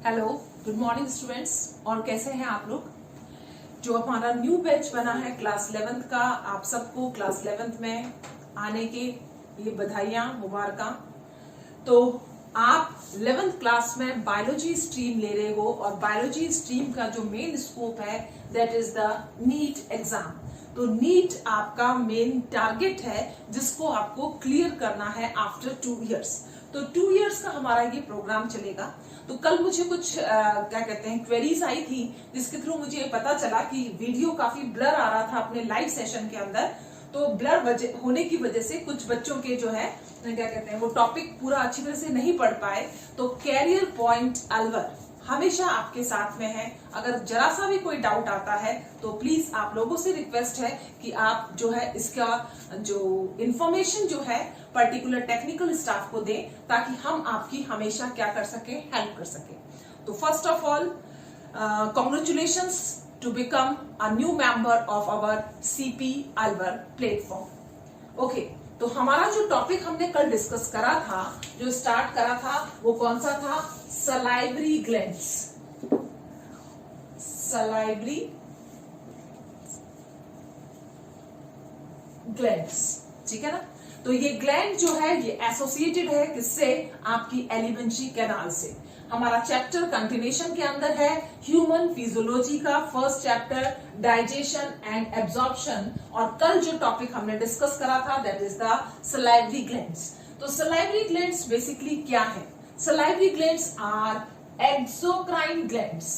Hello, good morning students. और कैसे हैं आप लोग? जो हमारा न्यू बैच बना है क्लास 11th का, आप सबको क्लास 11th में आने के लिए बधाइयां, मुबारकां। तो आप 11th क्लास में बायोलॉजी स्ट्रीम ले रहे हो और बायोलॉजी स्ट्रीम का जो मेन स्कोप है that is the NEET exam. तो नीट आपका मेन टारगेट है जिसको आपको क्लियर करना है आफ्टर 2 इयर्स। तो 2 इयर्स का हमारा ये प्रोग्राम चलेगा। तो कल मुझे कुछ क्या कहते हैं क्वेरीज आई थी जिसके थ्रू मुझे पता चला कि वीडियो काफी ब्लर आ रहा था अपने लाइव सेशन के अंदर। तो ब्लर होने की वजह से कुछ बच्चों के जो है क्या कहते हैं वो टॉपिक पूरा अच्छी तरह से नहीं पढ़ पाए। तो कैरियर पॉइंट अलवर हमेशा आपके साथ में है। अगर जरा सा भी कोई डाउट आता है तो प्लीज आप लोगों से रिक्वेस्ट है कि आप जो है इसका जो इंफॉर्मेशन जो है पर्टिकुलर टेक्निकल स्टाफ को दें ताकि हम आपकी हमेशा क्या कर सके, हेल्प कर सके। तो first of all congratulations to become a new member of our CP Alwar platform. Okay, तो हमारा जो टॉपिक हमने कल डिस्कस करा था, जो स्टार्ट करा था, वो कौन सा था? Salivary glands. सलाइवरी ग्लैंड्स, ठीक है ना? तो ये ग्लैंड जो है ये एसोसिएटेड है किससे? आपकी एलिमेंट्री कैनाल से। हमारा चैप्टर कंटिन्यूएशन के अंदर है ह्यूमन फिजियोलॉजी का first chapter digestion and absorption. और कल जो टॉपिक हमने डिस्कस करा था that is the salivary glands. तो सलाइवरी ग्लैंड्स बेसिकली क्या है? Salivary glands are exocrine glands.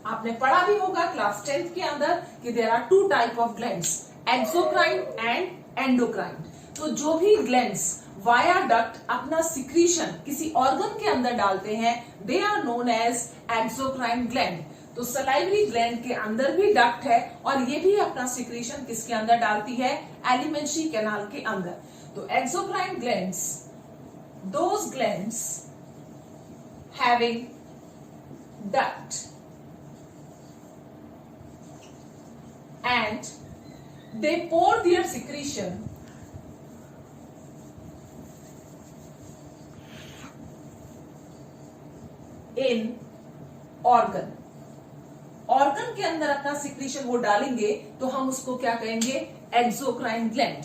आपने पढ़ा भी होगा क्लास 10th के अंदर कि there are 2 type of glands, exocrine and endocrine. तो जो भी ग्लैंड्स वाया डक्ट अपना सिक्रीशन किसी ऑर्गन के अंदर डालते हैं they are known as exocrine gland. तो सलाइवरी ग्लैंड के अंदर भी डक्ट है और ये भी अपना सिक्रीशन किसके अंदर डालती है? एलिमेंट्री कैनाल के अंदर। तो exocrine glands, those glands having duct and they pour their secretion in organ के अंदर अपना सिक्रीशन वो डालेंगे तो हम उसको क्या कहेंगे? Exocrine gland.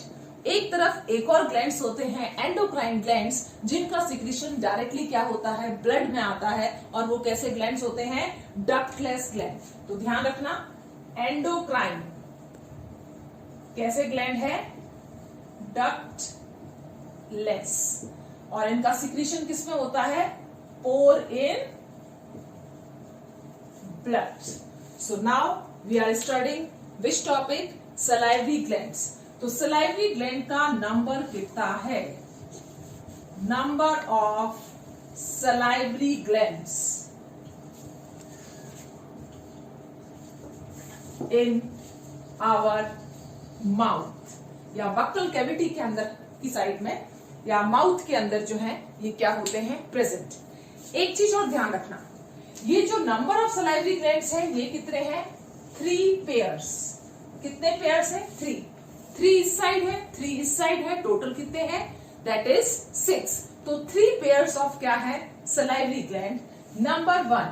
एक तरफ एक और ग्लैंड्स होते हैं एंडोक्राइन ग्लैंड्स जिनका सिक्रीशन डायरेक्टली क्या होता है? ब्लड में आता है। और वो कैसे ग्लैंड्स होते हैं? Ductless gland. तो ध्यान रखना, एंडोक्राइन कैसे ग्लैंड है? डक्टलेस। और इनका सिक्रीशन किसमें होता है? Pour in blood. So now we are studying which topic? Salivary glands. तो सलाइवरी ग्लैंड का नंबर कितना है? Number of salivary glands in our mouth या बक्कल कैविटी के अंदर की साइड में या माउथ के अंदर जो है ये क्या होते हैं? प्रेजेंट। एक चीज और ध्यान रखना, ये जो नंबर ऑफ सलाइवरी ग्लैंड्स है ये कितने हैं? 3 पेयर्स। कितने पेयर्स है? 3 इस साइड है, 3 इस साइड है। टोटल कितने हैं? That is 6। तो 3 पेयर्स ऑफ क्या है? Salivary gland. Number 1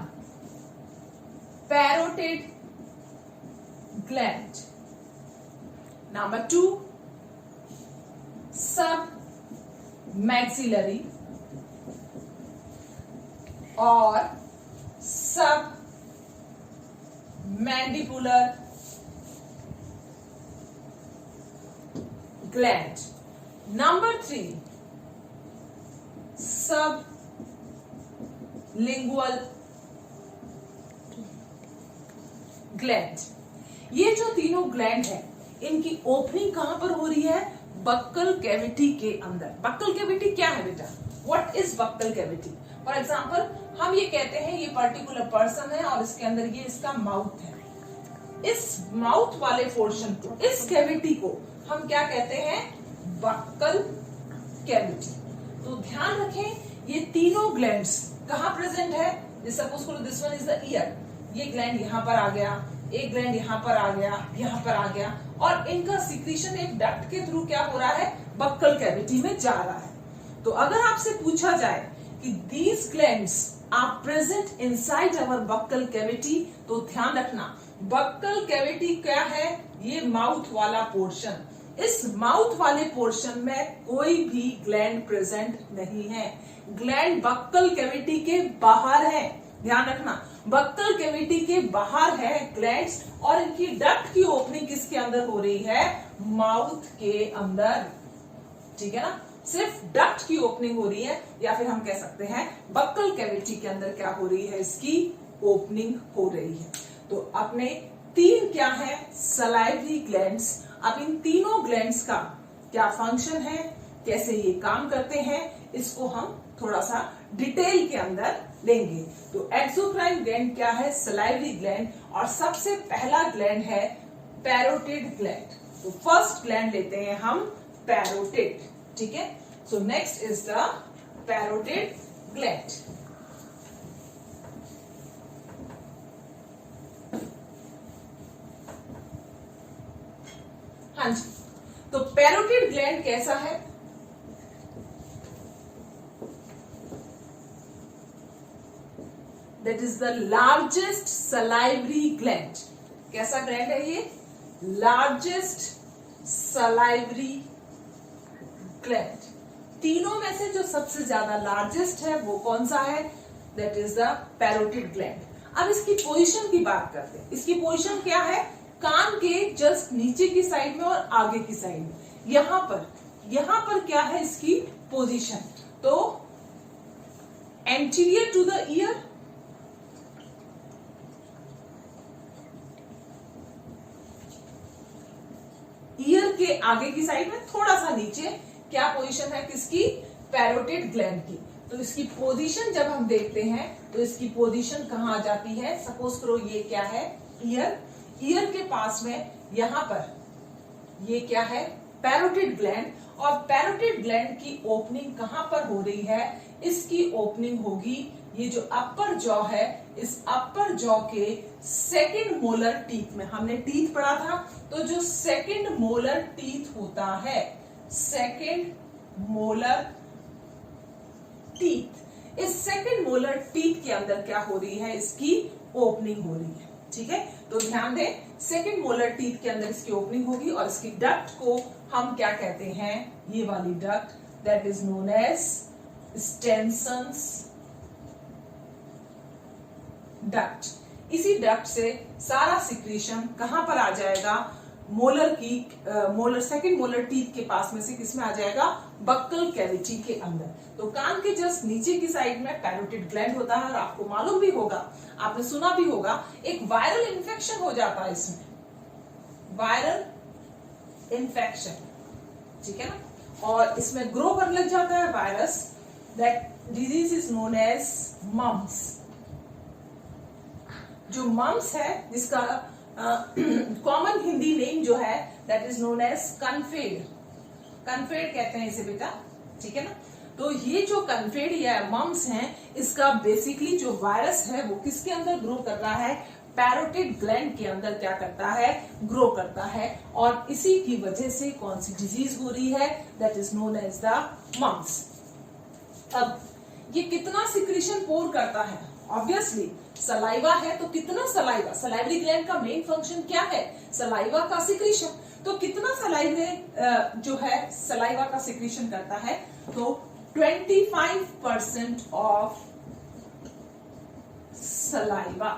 parotid gland, number 2 सब मैक्सिलरी और सब मैंडिबुलर ग्लैंड। नंबर 3 सब लिंगुअल ग्लैंड। ये जो तीनों ग्लैंड है इनकी ओपनिंग कहां पर हो रही है? बक्कल कैविटी के अंदर। बक्कल कैविटी क्या है बेटा? What is buccal cavity? For example हम ये कहते हैं ये पर्टिकुलर पर्सन है और इसके अंदर ये इसका माउथ है। इस माउथ वाले पोर्शन को, इस कैविटी को हम क्या कहते हैं? Buccal cavity. तो ध्यान रखें ये तीनों ग्लैंड्स कहां प्रेजेंट है? सपोज करो this one is the year, ये ग्लैंड यहां पर आ गया, एक ग्लैंड यहां पर आ गया, यहां पर आ गया और इनका सिक्रीशन एक डक्ट के थ्रू क्या हो रहा है? बक्कल कैविटी में जा रहा है। तो अगर आपसे पूछा जाए कि these glands are present inside our buccal cavity। तो ध्यान रखना बक्कल कैविटी क्या है, ये माउथ वाला पोर्शन। इस माउथ वाले पोर्शन में कोई भी ग्लैंड प्रेजेंट नहीं है। ग्लैंड बक्कल कैविटी के बाहर है, ध्यान रखना बक्कल कैविटी के बाहर है ग्लैंड्स, और इनकी डक्ट की ओपनिंग किसके अंदर हो रही है, माउथ के अंदर। ठीक है ना, सिर्फ डक्ट की ओपनिंग हो रही है, या फिर हम कह सकते हैं बक्कल कैविटी के अंदर क्या हो रही है, इसकी ओपनिंग हो रही है। तो अपने तीन क्या है, सलाइवरी ग्लैंड्स। अब इन तीनों ग्लैंड्स का क्या फंक्शन है, कैसे ये काम करते हैं, इसको हम थोड़ा सा डिटेल के अंदर लेंगे। तो एक्सोक्राइन ग्लैंड क्या है, सलाइवरी ग्लैंड, और सबसे पहला ग्लैंड है पैरोटिड ग्लैंड। तो फर्स्ट ग्लैंड लेते हैं हम पैरोटिड। ठीक है, so next is the parotid gland. हाँ जी, तो पैरोटिड ग्लैंड कैसा है, that is the largest salivary gland. कैसा ग्लैंड है ये, लार्जेस्ट सलाइवरी ग्लैंड। तीनों में से जो सबसे ज्यादा लार्जेस्ट है वो कौन सा है, that is the parotid gland. अब इसकी पोजीशन की बात करते हैं। इसकी पोजीशन क्या है, कान के जस्ट नीचे की साइड में और आगे की साइड में, यहां पर क्या है इसकी पोजीशन, तो anterior to the ear, ear के आगे की साइड में थोड़ा सा नीचे, क्या पोजीशन है किसकी, पैरोटिड ग्लैंड की। तो इसकी पोजीशन जब हम देखते हैं तो इसकी पोजीशन कहां आ जाती है, सपोज करो ये क्या है, ईयर, ईयर के पास में यहां पर ये क्या है, पैरोटिड ग्लैंड, और पैरोटिड ग्लैंड की ओपनिंग कहां पर हो रही है, इसकी ओपनिंग होगी ये जो अपर जॉ है, इस अपर जॉ के सेकंड मोलर टीथ में। हमने टीथ पढ़ा था, तो जो सेकंड मोलर टीथ होता है, सेकंड मोलर टीथ, इस सेकंड मोलर टीथ के अंदर क्या हो रही है, इसकी ओपनिंग हो रही है। ठीक है, तो ध्यान दें सेकंड मोलर टीथ के अंदर इसकी ओपनिंग होगी, और इसकी डक्ट को हम क्या कहते हैं, ये वाली duct, that is known as Stenson's duct. इसी डक्ट से सारा सिक्रीशन कहां पर आ जाएगा, मोलर की मोलर सेकंड मोलर टीथ के पास में से किसमें आ जाएगा, बक्कल कैविटी के अंदर। तो कान के जस्ट नीचे की साइड में पैरोटिड ग्लैंड होता है, और आपको मालूम भी होगा, आपने सुना भी होगा, एक वायरल इन्फेक्शन हो जाता है इसमें, वायरल इन्फेक्शन। ठीक है ना, और इसमें ग्रो करने लग जाता है virus, that disease is known as mumps. जो मम्स है, जिसका कॉमन हिंदी नेम जो है, दैट इज नोन एज कन्फेड। कन्फेड कहते हैं इसे बेटा। ठीक है ना, तो ये जो कन्फेड या मम्स हैं, इसका बेसिकली जो वायरस है वो किसके अंदर ग्रो कर रहा है, पैरोटिड ग्लैंड के अंदर क्या करता है, ग्रो करता है, और इसी की वजह से कौन सी डिजीज हो रही है, that is known as the mumps. अब ये कितना सिक्रीशन पोर करता है, ऑब्वियसली सलाइवा है तो कितना सलाइवा, सलाइवरी ग्लैंड का मेन फंक्शन क्या है, सलाइवा का सिक्रीशन। तो कितना सलाइवा जो है सलाइवा का सिक्रीशन करता है, तो 25% ऑफ सलाइवा,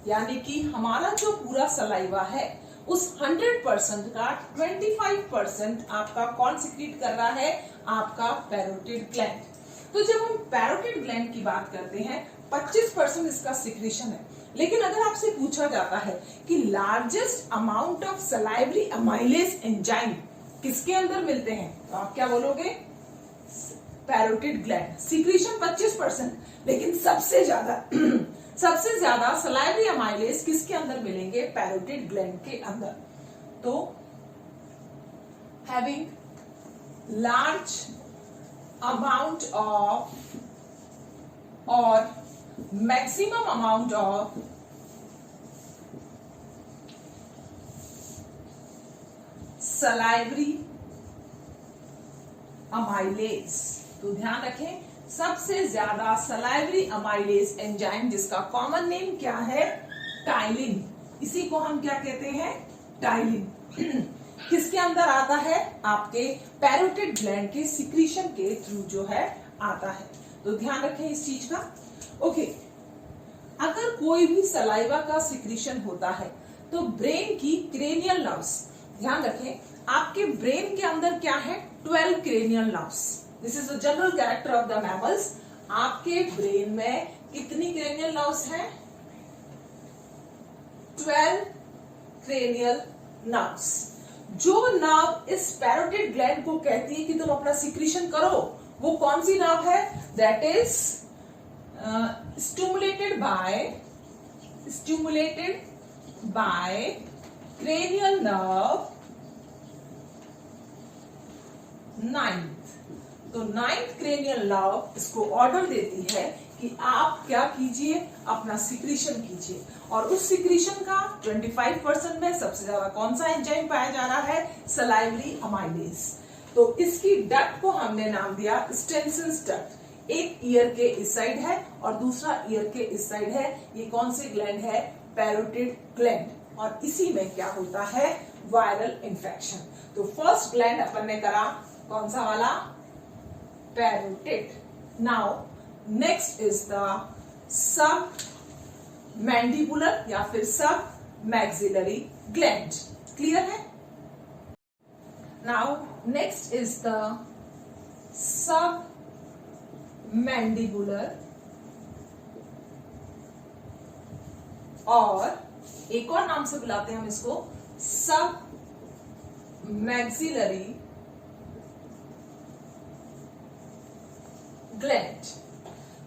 यानी कि हमारा जो पूरा सलाइवा है उस 100% का 25% आपका कौन सिक्रीट कर रहा है, आपका पैरोटिड ग्लैंड। तो जब हम पैरोटिड ग्लैंड की बात करते हैं 25% इसका सिक्रीशन है, लेकिन अगर आपसे पूछा जाता है कि largest amount of salivary amylase enzyme किसके अंदर मिलते हैं, तो आप क्या बोलोगे, पैरोटिड ग्लैंड। सिक्रीशन 25%, लेकिन सबसे ज्यादा सलाइवरी अमाइलेज किसके अंदर मिलेंगे, पैरोटिड ग्लैंड के अंदर। तो हैविंग लार्ज अमाउंट ऑफ और maximum amount of salivary amylase. तो ध्यान रखें सबसे ज्यादा सलाइवरी अमाइलेज एंजाइम जिसका कॉमन नेम क्या है, टाइलिन। इसी को हम क्या कहते हैं, टाइलिन। किसके अंदर आता है, आपके पैरोटिड ग्लैंड के सिक्रीशन के थ्रू जो है आता है। तो ध्यान रखें इस चीज का। ओके, अगर कोई भी सलाइवा का सिक्रीशन होता है तो ब्रेन की क्रेनियल नर्व्स, ध्यान रखें आपके ब्रेन के अंदर क्या है, 12 cranial nerves. This is the general character of the mammals. आपके ब्रेन में कितनी क्रेनियल नर्व्स हैं, 12 क्रेनियल नर्व्स। जो नर्व इस पैरोटिड ग्लैंड को कहती है कि तुम अपना सिक्रीशन करो, वो कौन सी नर्व है, that is stimulated by cranial nerve 9th। तो 9th क्रेनियल नर्व इसको ऑर्डर देती है कि आप क्या कीजिए, अपना सिक्रीशन कीजिए। और उस सिक्रीशन का 25% में सबसे ज्यादा कौन सा एंजाइम पाया जा रहा है, सलाइवरी अमाइलेज। तो इसकी डक्ट को हमने नाम दिया स्टेंसिल्स डक्ट। एक ईयर के इस साइड है और दूसरा ईयर के इस साइड है। ये कौन से ग्लैंड है, पैरोटिड ग्लैंड। और इसी में क्या होता है, वायरल इन्फेक्शन। तो फर्स्ट ग्लैंड अपन ने करा कौन सा वाला, parotid. Now next is the sub mandibular या फिर सब मैक्सिलरी ग्लैंड। क्लियर है। Now next is the sub mandibular, और एक और नाम से बुलाते हैं हम इसको सब मैक्सिलरी ग्लैंड।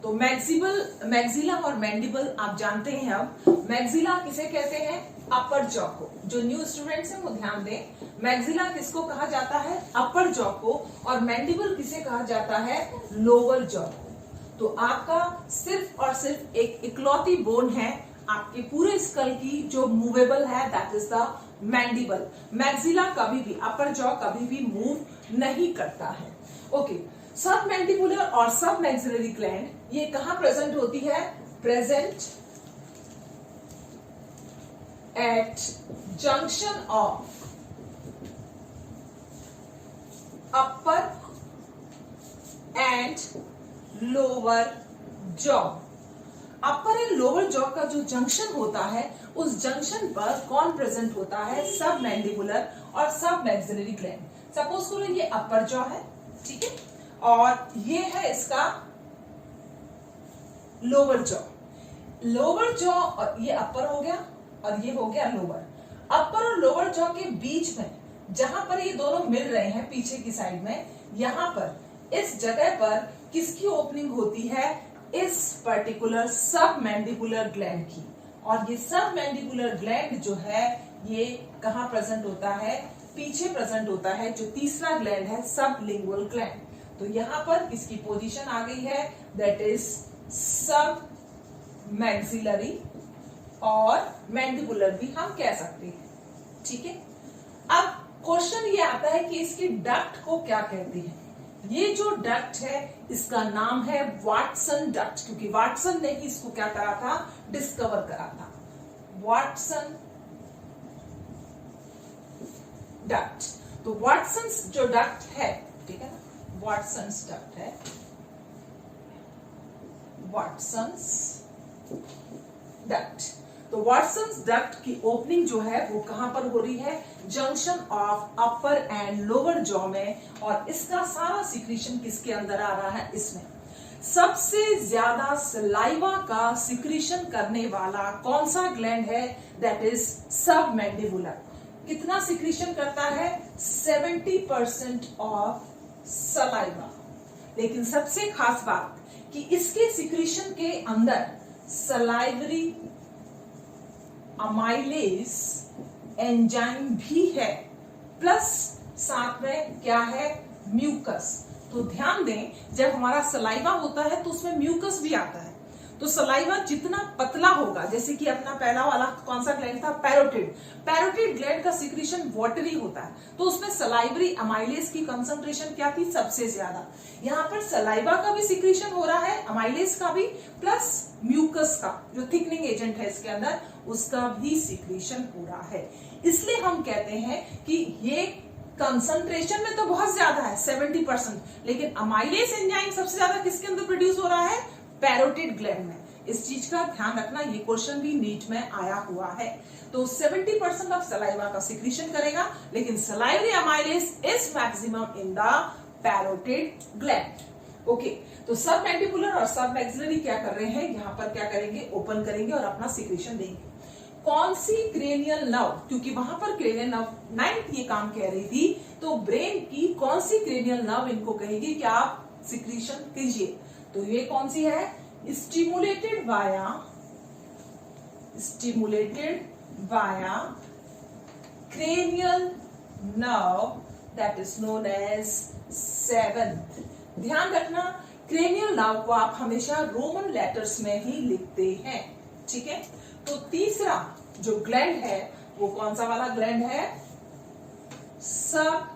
तो मैक्सिला और मैंडिबल आप जानते हैं। अब मैक्सिला किसे कहते हैं, अपर जॉ को। जो न्यू स्टूडेंट्स हैं वो ध्यान दें, मैक्सिला किसको कहा जाता है, अपर जॉ को, और मैंडिबल किसे कहा जाता है, लोअर जॉ को। तो आपका सिर्फ और सिर्फ एक इकलौती बोन है आपके पूरे स्कल की जो मूवेबल है, that is the mandible. Maxilla कभी भी, अपर जॉ कभी भी मूव नहीं करता है। ओके, सब मैंडिबुलर और सब मैक्सिलरी ग्लैंड ये कहां प्रेजेंट होती है, present at junction of upper and lower jaw. Upper and lower jaw का जो जंक्शन होता है, उस जंक्शन पर कौन प्रेजेंट होता है, सब मैंडिबुलर और सब मैक्सिलरी ग्लैंड। सपोज करो ये अपर जॉ है, ठीक है, और ये है इसका लोअर जॉ। लोअर जॉ, और ये अपर हो गया और ये हो गया लोअर। अपर और लोअर जॉ के बीच में जहां पर ये दोनों मिल रहे हैं पीछे की साइड में, यहां पर इस जगह पर किसकी ओपनिंग होती है, इस पर्टिकुलर सब मैंडिबुलर ग्लैंड की। और ये सब मैंडिबुलर ग्लैंड जो है ये कहां प्रेजेंट होता है, पीछे प्रेजेंट होता है। जो तीसरा ग्लैंड है सब लिंगुअल ग्लैंड। तो यहां पर इसकी पोजीशन आ गई है, दैट इज सब मैक्सिलरी, और मैंडिबुलर भी हम कह सकते हैं, ठीक है। अब क्वेश्चन ये आता है कि इसकी डक्ट को क्या कहते हैं। ये जो डक्ट है इसका नाम है वाटसन डक्ट, क्योंकि वाटसन ने ही इसको क्या करा था, डिस्कवर करा था। Watson duct. तो वाटसन जो डक्ट है, ठीक है ना, वाटसन्स डक्ट है, वाटसन्स डक्ट। तो वाटसन्स डक्ट की ओपनिंग जो है वो कहां पर हो रही है, junction of upper and lower jaw में। और इसका सारा सिक्रीशन किसके अंदर आ रहा है, इसमें। सबसे ज्यादा सलाइवा का सिक्रीशन करने वाला कौन सा ग्लैंड है, दैट इज सब मैंडिबुलर। कितना सिक्रीशन करता है, 70% ऑफ सलाइवा। लेकिन सबसे खास बात कि इसके सिक्रीशन के अंदर सलाइवरी अमाइलेज एंजाइम भी है, प्लस साथ में क्या है, म्यूकस। तो ध्यान दें, जब हमारा सलाइवा होता है तो उसमें म्यूकस भी आता है। तो सलाइवा जितना पतला होगा, जैसे कि अपना पहला वाला कौन सा ग्लैंड था, पैरोटिड, पैरोटिड ग्लैंड का सिक्रीशन वाटरी होता है, तो उसमें सलाइवरी अमाइलेज की कंसंट्रेशन क्या थी, सबसे ज्यादा। यहाँ पर सलाइवा का भी सिक्रीशन हो रहा है, अमाइलेज का भी, प्लस म्यूकस का जो थिकनिंग एजेंट है इसके अंदर, उसका भी सिक्रीशन हो रहा है। इसलिए हम कहते हैं कि ये कंसंट्रेशन में तो बहुत ज्यादा है 70%, लेकिन अमाइलेज एंजाइम सबसे ज्यादा किसके अंदर प्रोड्यूस हो रहा है, पैरोटिड ग्लैंड में। इस चीज का ध्यान रखना, ये क्वेश्चन भी नीट में आया हुआ है। तो 70% ऑफ सलाइवा का सिक्रीशन करेगा, लेकिन salivary amylase is maximum in the parotid gland. Okay, तो सब मैंडिबुलर और सब मैक्सिलरी क्या कर रहे हैं, यहाँ पर क्या करेंगे, ओपन करेंगे और अपना सिक्रीशन देंगे। कौन सी क्रेनियल नर्व, क्योंकि वहां पर क्रेनियल नर्व 9th ये काम कह रही थी, तो ब्रेन की कौन सी क्रेनियल नर्व इनको कहेगी कि आप सिक्रीशन कीजिए, तो ये कौन सी है, stimulated via cranial nerve that is known as 7th। ध्यान रखना, क्रेनियल नर्व को आप हमेशा रोमन लेटर्स में ही लिखते हैं, ठीक है। तो तीसरा जो ग्लैंड है वो कौन सा वाला ग्लैंड है, सब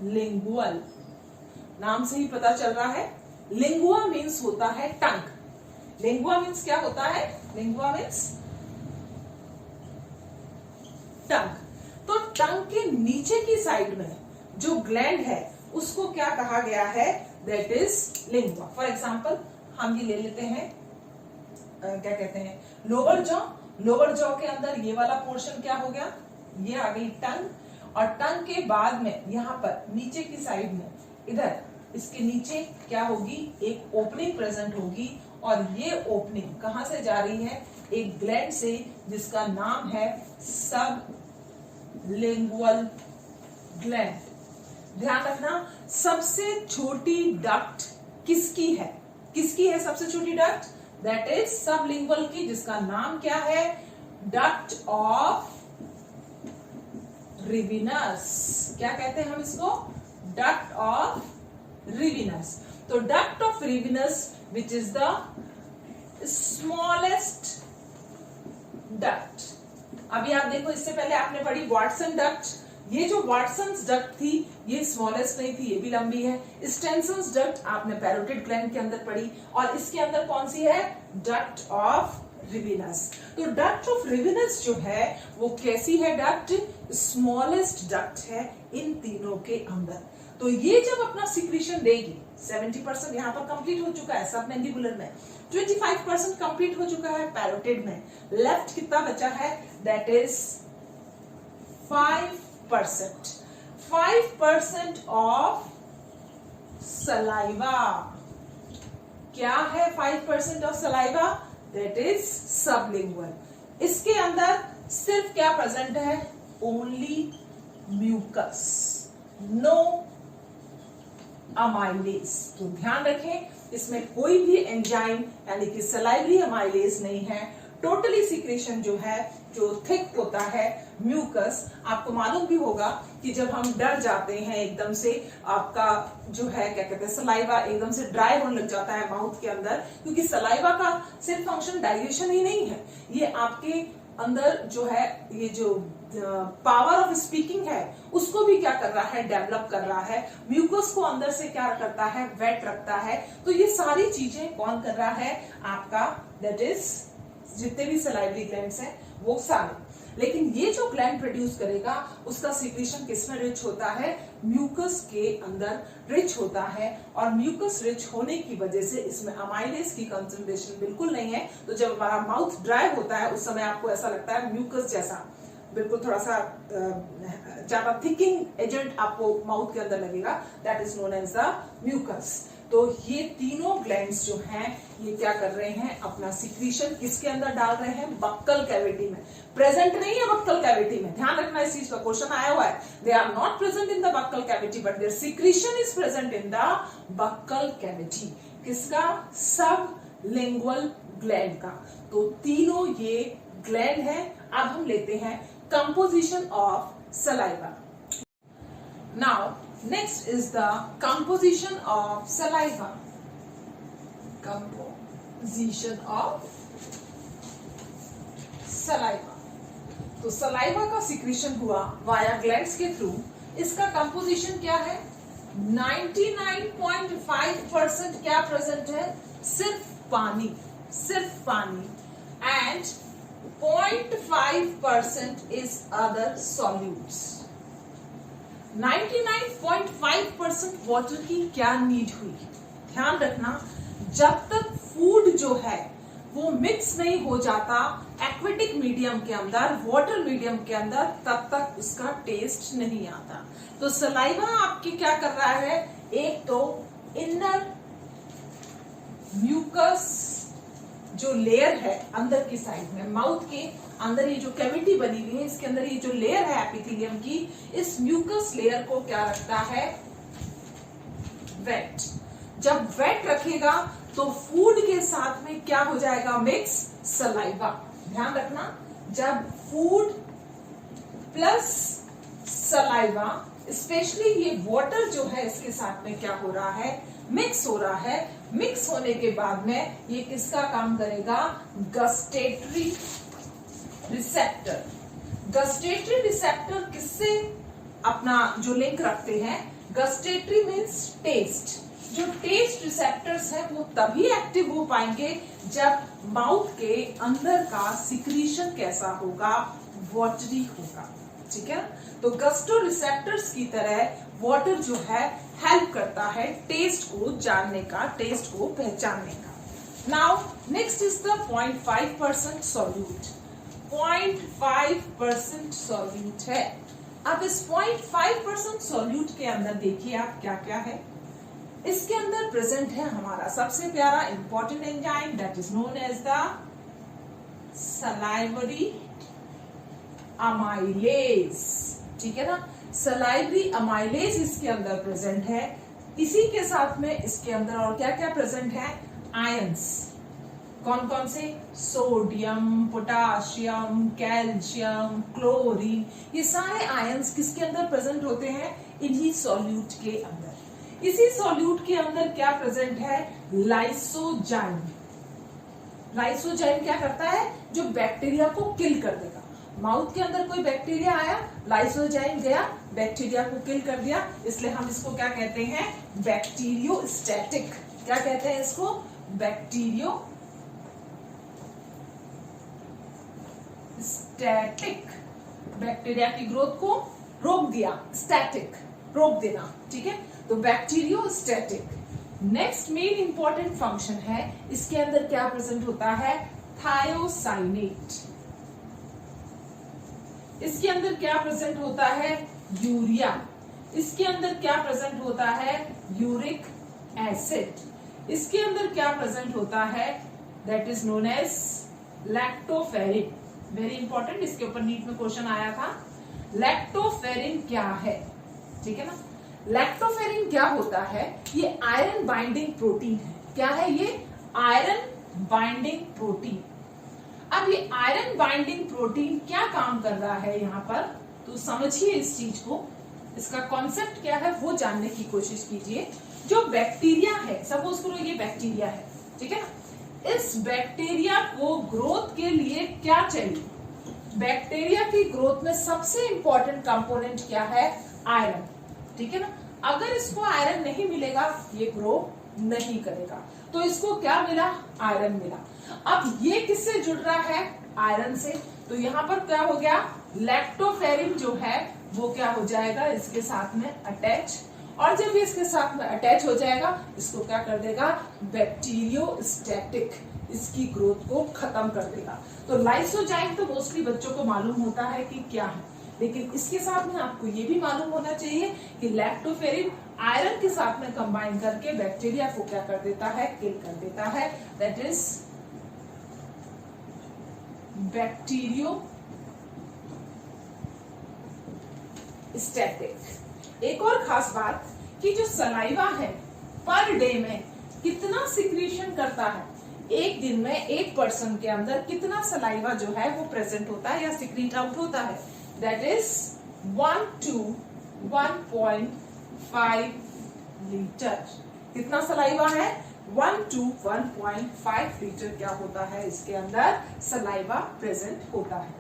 लिंगुअल, नाम से ही पता चल रहा है। लिंगुआ मीन्स होता है टंग, लिंगुआ मीन्स क्या होता है, लिंगुआ मीन्स टंग। तो टंग के नीचे की साइड में जो ग्लैंड है उसको क्या कहा गया है, that is lingua. For example हम ये ले लेते हैं, क्या कहते हैं, लोअर जॉ। लोअर जॉ के अंदर ये वाला पोर्शन क्या हो गया, ये आ गई टंग, और टंग के बाद में यहाँ पर नीचे की साइड में इधर इसके नीचे क्या होगी, एक ओपनिंग प्रेजेंट होगी, और ये ओपनिंग कहां से जा रही है, एक ग्लैंड से जिसका नाम है सब लिंगुअल ग्लैंड। ध्यान रखना, सबसे छोटी डक्ट किसकी है, किसकी है सबसे छोटी डक्ट, दैट इज सबलिंगुअल की, जिसका नाम क्या है, डक्ट ऑफ रिविनस। क्या कहते हैं हम इसको, डक्ट ऑफ रिविनस। तो duct of Rivinus which is the smallest duct. अभी आप देखो, इससे पहले आपने पढ़ी वाटसन डक्ट, ये जो वाटसन्स डक्ट थी ये स्मॉलेस्ट नहीं थी, ये भी लंबी है। स्टेंसन्स डक्ट आपने पैरोटिड ग्लैंड के अंदर पढ़ी, और इसके अंदर कौन सी है, डक्ट ऑफ रिविनस। तो डक्ट ऑफ रिविनस जो है वो कैसी है डक्ट, स्मॉलेस्ट डक्ट है इन तीनों के अंदर। तो ये जब अपना सिक्रीशन देगी, 70% यहाँ पर कंप्लीट हो चुका है सब मैंडिबुलर में, 25% कंप्लीट हो चुका है पैरोटिड में, लेफ्ट कितना बचा है, दैट इज 5% ऑफ सलाइवा। क्या है 5% of saliva, that is sublingual. इसके अंदर सिर्फ क्या प्रेजेंट है, ओनली म्यूकस, नो अमाइलेज। तो ध्यान रखें, इसमें कोई भी एंजाइम यानी कि सलाइवरी अमाइलेज नहीं है। टोटली सिक्रेशन जो है, जो थिक होता है म्यूकस। आपको मालूम भी होगा कि जब हम डर जाते हैं एकदम से, आपका जो है क्या कहते हैं, सलाइवा एकदम से ड्राई होने लग जाता है माउथ के अंदर, क्योंकि सलाइवा का सिर्फ फंक्शन डाइजेशन ही नहीं है, ये आपके अंदर जो है, ये जो पावर ऑफ स्पीकिंग है उसको भी क्या कर रहा है, डेवलप कर रहा है। म्यूकस को अंदर से क्या करता है, वेट रखता है। तो ये सारी चीजें कौन कर रहा है, आपका दैट इज जितने भी सलाइवरी ग्लैंड्स हैं वो सारे। लेकिन ये जो ग्लैंड प्रोड्यूस करेगा उसका सिक्रीशन किसमें रिच होता है, म्यूकस के अंदर रिच होता है। और म्यूकस रिच होने की वजह से इसमें अमाइलेज की कंसंट्रेशन बिल्कुल नहीं है। तो जब हमारा माउथ ड्राई होता है उस समय आपको ऐसा लगता है म्यूकस जैसा, बिल्कुल थोड़ा सा ज्यादा थिकिंग एजेंट आपको माउथ के अंदर लगेगा, that is known as the mucus. तो ये तीनों ग्लैंड्स जो हैं ये क्या कर रहे हैं, अपना सिक्रीशन किसके अंदर डाल रहे हैं, बक्कल कैविटी में। प्रेजेंट नहीं है बक्कल कैविटी में, ध्यान रखना, इस चीज का क्वेश्चन आया हुआ है। They are not present in the buccal cavity but there secretion is present in the buccal cavity. किसका, सब लिंगुअल ग्लैंड का। तो तीनों ये ग्लैंड है। अब हम लेते हैं composition of saliva. Now next is the composition of saliva. Composition of saliva. तो सलाइवा का सिक्रीशन हुआ वाया ग्लैंड्स के थ्रू। इसका कंपोजिशन क्या है? 99.5% क्या प्रेजेंट है? सिर्फ पानी and 0.5% is other solutes. 99.5% water की क्या नीड हुई? ध्यान रखना, जब तक फूड जो है वो मिक्स नहीं हो जाता एक्वेटिक मीडियम के अंदर, वाटर मीडियम के अंदर, तब तक उसका टेस्ट नहीं आता। तो सलाइवा आपकी क्या कर रहा है? एक तो इनर म्यूकस जो लेयर है अंदर की साइड में, माउथ के अंदर ये जो कैविटी बनी हुई है, इसके अंदर ये जो लेयर है एपिथेलियम की, इस म्यूकस लेयर को क्या रखता है? वेट। जब वेट रखेगा तो फूड के साथ में क्या हो जाएगा? Mix saliva. ध्यान रखना, जब फूड प्लस सलाइवा, स्पेशली ये वाटर जो है इसके साथ में क्या हो रहा है? मिक्स हो रहा है। मिक्स होने के बाद में ये किसका काम करेगा? Gustatory receptor. गस्टेटरी रिसेप्टर किससे अपना जो लिंक रखते हैं? Gustatory means taste. जो टेस्ट रिसेप्टर्स हैं वो तभी एक्टिव हो पाएंगे जब माउथ के अंदर का सिक्रीशन कैसा होगा? वाटरी होगा। ठीक है, तो गस्टो रिसेप्टर्स की तरह वाटर जो है हेल्प करता है टेस्ट को जानने का, टेस्ट को पहचानने का। Now next is the 0.5% solute. 0.5% solute है। अब इस 0.5% सॉल्यूट के अंदर देखिए आप क्या क्या है। इसके अंदर प्रेजेंट है हमारा सबसे प्यारा important enzyme that is known as the salivary amylase. ठीक है ना, सलाइवरी अमाइलेज इसके अंदर प्रेजेंट है। इसी के साथ में इसके अंदर और क्या क्या प्रेजेंट है? आयंस। कौन कौन से? सोडियम, पोटाशियम, कैल्शियम, क्लोरीन, ये सारे आयंस किसके अंदर प्रेजेंट होते हैं? इन्हीं सॉल्यूट के अंदर। इसी सॉल्यूट के अंदर क्या प्रेजेंट है? लाइसोजाइम। लाइसोजाइम क्या करता है? जो बैक्टीरिया को किल कर देगा। माउथ के अंदर कोई बैक्टीरिया आया, लाइसोजाइम गया, बैक्टीरिया को किल कर दिया, इसलिए हम इसको क्या कहते हैं? बैक्टीरियोस्टैटिक। क्या कहते हैं इसको? बैक्टीरियोस्टैटिक। बैक्टीरिया की ग्रोथ को रोक दिया, स्टैटिक रोक देना। ठीक है, तो bacteriostatic. Next main important function है, इसके अंदर क्या प्रेजेंट होता है? थायोसाइनेट। इसके अंदर क्या प्रेजेंट होता है? यूरिया। इसके अंदर क्या प्रेजेंट होता है? Uric acid. इसके अंदर क्या प्रेजेंट होता है? That is known as lactoferrin. Very important, इसके ऊपर नीट में क्वेश्चन आया था। लैक्टोफेरिन क्या है? ठीक है ना, लैक्टोफेरिन क्या होता है? ये आयरन बाइंडिंग प्रोटीन है। क्या है ये? Iron binding protein. अब ये आयरन बाइंडिंग प्रोटीन क्या काम कर रहा है यहाँ पर? तो समझिए इस चीज को, इसका कॉन्सेप्ट क्या है वो जानने की कोशिश कीजिए। जो बैक्टीरिया है, सपोज करो ये बैक्टीरिया है, ठीक है ना, इस बैक्टीरिया को ग्रोथ के लिए क्या चाहिए? बैक्टीरिया की ग्रोथ में सबसे इंपॉर्टेंट कंपोनेंट क्या है? आयरन। ठीक है ना, अगर इसको आयरन नहीं मिलेगा ये ग्रो नहीं करेगा। तो इसको क्या मिला? आयरन मिला। अब ये किससे जुड़ रहा है? आयरन से। तो यहाँ पर क्या हो गया? लैक्टोफेरिन जो है वो क्या हो जाएगा? इसके साथ में अटैच। और जब ये इसके साथ में अटैच हो जाएगा, इसको क्या कर देगा? बैक्टीरियोस्टैटिक, इसकी ग्रोथ को खत्म कर देगा। तो लाइसोजाइम तो मोस्टली बच्चों को मालूम होता है कि क्या है, लेकिन इसके साथ में आपको ये भी मालूम होना चाहिए कि लैक्टोफेरिन आयरन के साथ में कंबाइन करके बैक्टीरिया को क्या कर देता है? किल कर देता है। That is bacteriostatic. एक और खास बात कि जो सलाइवा है पर डे में कितना सिक्रीशन करता है, एक दिन में एक पर्सन के अंदर कितना सलाइवा जो है वो प्रेजेंट होता है या सिक्रीट आउट होता है? That is 1 to 1.5 litre. कितना सलाइवा है? 1 to 1.5 लीटर क्या होता है, इसके अंदर सलाइवा प्रेजेंट होता है।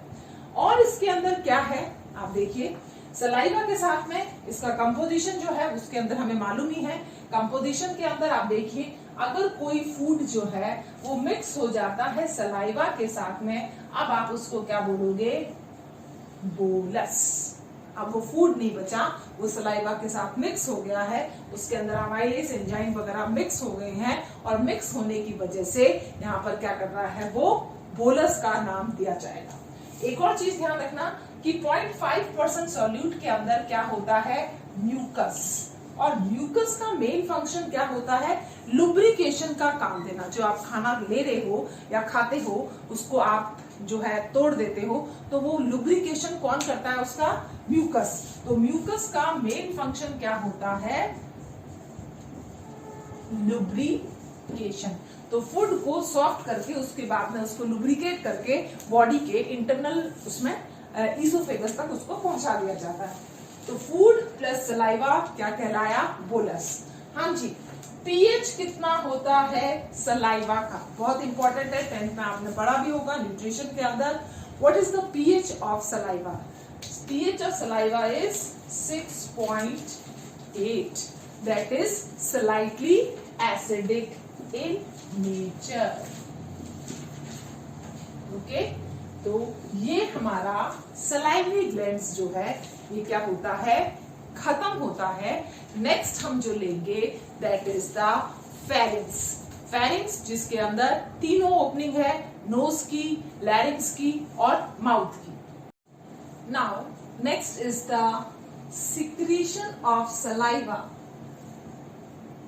और इसके अंदर क्या है आप देखिए, सलाइवा के साथ में इसका कंपोजिशन जो है उसके अंदर हमें मालूम ही है। कंपोजिशन के अंदर आप देखिए, अगर कोई फूड जो है वो मिक्स हो जाता है सलाइवा के साथ में, अब आप उसको क्या बोलोगे, बोलस। अब वो फूड नहीं बचा, वो सलाइवा के साथ मिक्स हो गया है, उसके अंदर अमाइलेज एंजाइम वगैरह मिक्स हो गए हैं, और मिक्स होने की वजह से यहाँ पर क्या कर रहा है, वो बोलस का नाम दिया जाएगा। एक और चीज ध्यान रखना कि 0.5% सॉल्यूट के अंदर क्या होता है, म्यूकस। और म्यूकस का मेन फंक्शन क्या होता है, लुब्रिकेशन का काम देना। जो आप खाना ले रहे हो या खाते हो उसको आप जो है तोड़ देते हो, तो वो लुब्रिकेशन कौन करता है, उसका म्यूकस। तो म्यूकस का मेन फंक्शन क्या होता है, लुब्रिकेशन। तो फूड को सॉफ्ट करके उसके बाद में उसको लुब्रिकेट करके बॉडी के इंटरनल उसमें ईसोफेगस तक उसको पहुंचा दिया जाता है। तो फूड प्लस सलाइवा क्या कहलाया, बोलस। हाँ जी, पीएच कितना होता है सलाइवा का, बहुत इंपॉर्टेंट है, 10th में आपने पढ़ा भी होगा न्यूट्रिशन के अंदर। What is the pH of saliva? PH of saliva is 6.8, that is slightly acidic in nature. Okay, तो ये हमारा सलाइवरी ग्लैंड्स जो है ये क्या होता है, खत्म होता है। नेक्स्ट हम जो लेंगे that is the pharynx. Pharynx जिसके अंदर तीनों ओपनिंग है, नोज की, लैरिंग्स की और माउथ की। Now next is the secretion of saliva.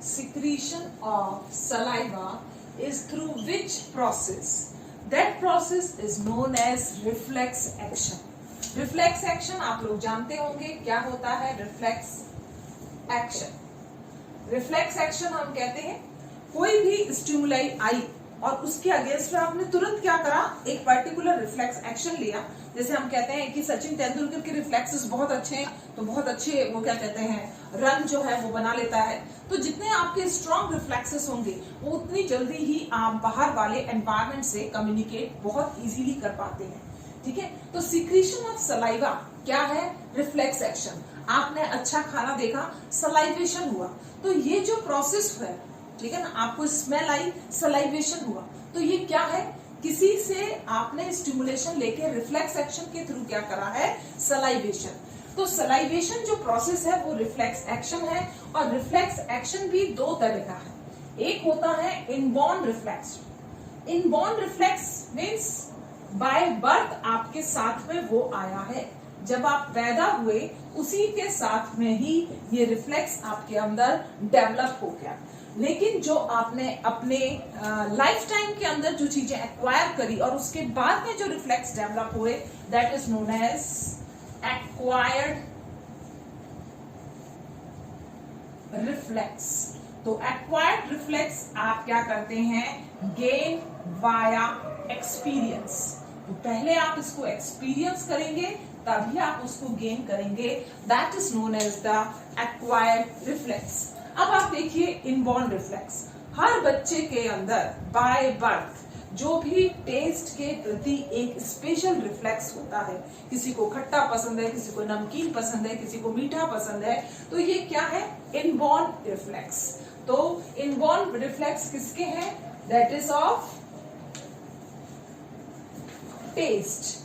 Secretion of saliva is through which process? That process is known as reflex action. Reflex action आप लोग जानते होंगे क्या होता है, reflex action. Reflex action हम कहते हैं कोई भी स्टिमुलाई आई और उसके अगेंस्ट में आपने तुरंत क्या करा, एक पर्टिकुलर रिफ्लेक्स एक्शन लिया। जैसे हम कहते हैं कि सचिन तेंदुलकर के रिफ्लेक्सेस बहुत अच्छे हैं, तो बहुत अच्छे वो क्या कहते हैं रन जो है वो बना लेता है। तो जितने आपके स्ट्रॉन्ग रिफ्लेक्सेस होंगे वो उतनी जल्दी ही आप बाहर वाले एनवायरनमेंट से कम्युनिकेट बहुत इजीली कर पाते हैं। ठीक है, तो सिक्रीशन ऑफ सलाइवा क्या है, रिफ्लेक्स एक्शन। आपने अच्छा खाना देखा, सलाइवेशन हुआ, तो ये जो प्रोसेस है, ठीक है ना, आपको स्मेल आई, सलाइवेशन हुआ, तो ये क्या है, किसी से आपने स्टिमुलेशन लेके रिफ्लेक्स एक्शन के थ्रू क्या करा है, सलाइवेशन। तो सलाइवेशन जो प्रोसेस है वो रिफ्लेक्स एक्शन है, और रिफ्लेक्स एक्शन भी दो तरह का है। एक होता है inborn reflex. Inborn reflex means by birth आपके साथ में वो आया है, जब आप पैदा हुए उसी के साथ में ही ये रिफ्लेक्स आपके अंदर डेवलप हो गया। लेकिन जो आपने अपने लाइफ टाइम के अंदर जो चीजें एक्वायर करी और उसके बाद में जो रिफ्लेक्स डेवलप हुए, that is known as acquired reflex. तो एक्वायर्ड रिफ्लेक्स आप क्या करते हैं, गेन वाया एक्सपीरियंस। तो पहले आप इसको एक्सपीरियंस करेंगे तभी आप उसको गेन करेंगे, that is known as the acquired reflex. अब आप देखिए इनबॉर्न रिफ्लेक्स, हर बच्चे के अंदर बाय बर्थ जो भी टेस्ट के प्रति एक स्पेशल रिफ्लेक्स होता है। किसी को खट्टा पसंद है, किसी को नमकीन पसंद है, किसी को मीठा पसंद है, तो ये क्या है, इनबॉर्न रिफ्लेक्स। तो इनबॉर्न रिफ्लेक्स किसके हैं, that is of taste.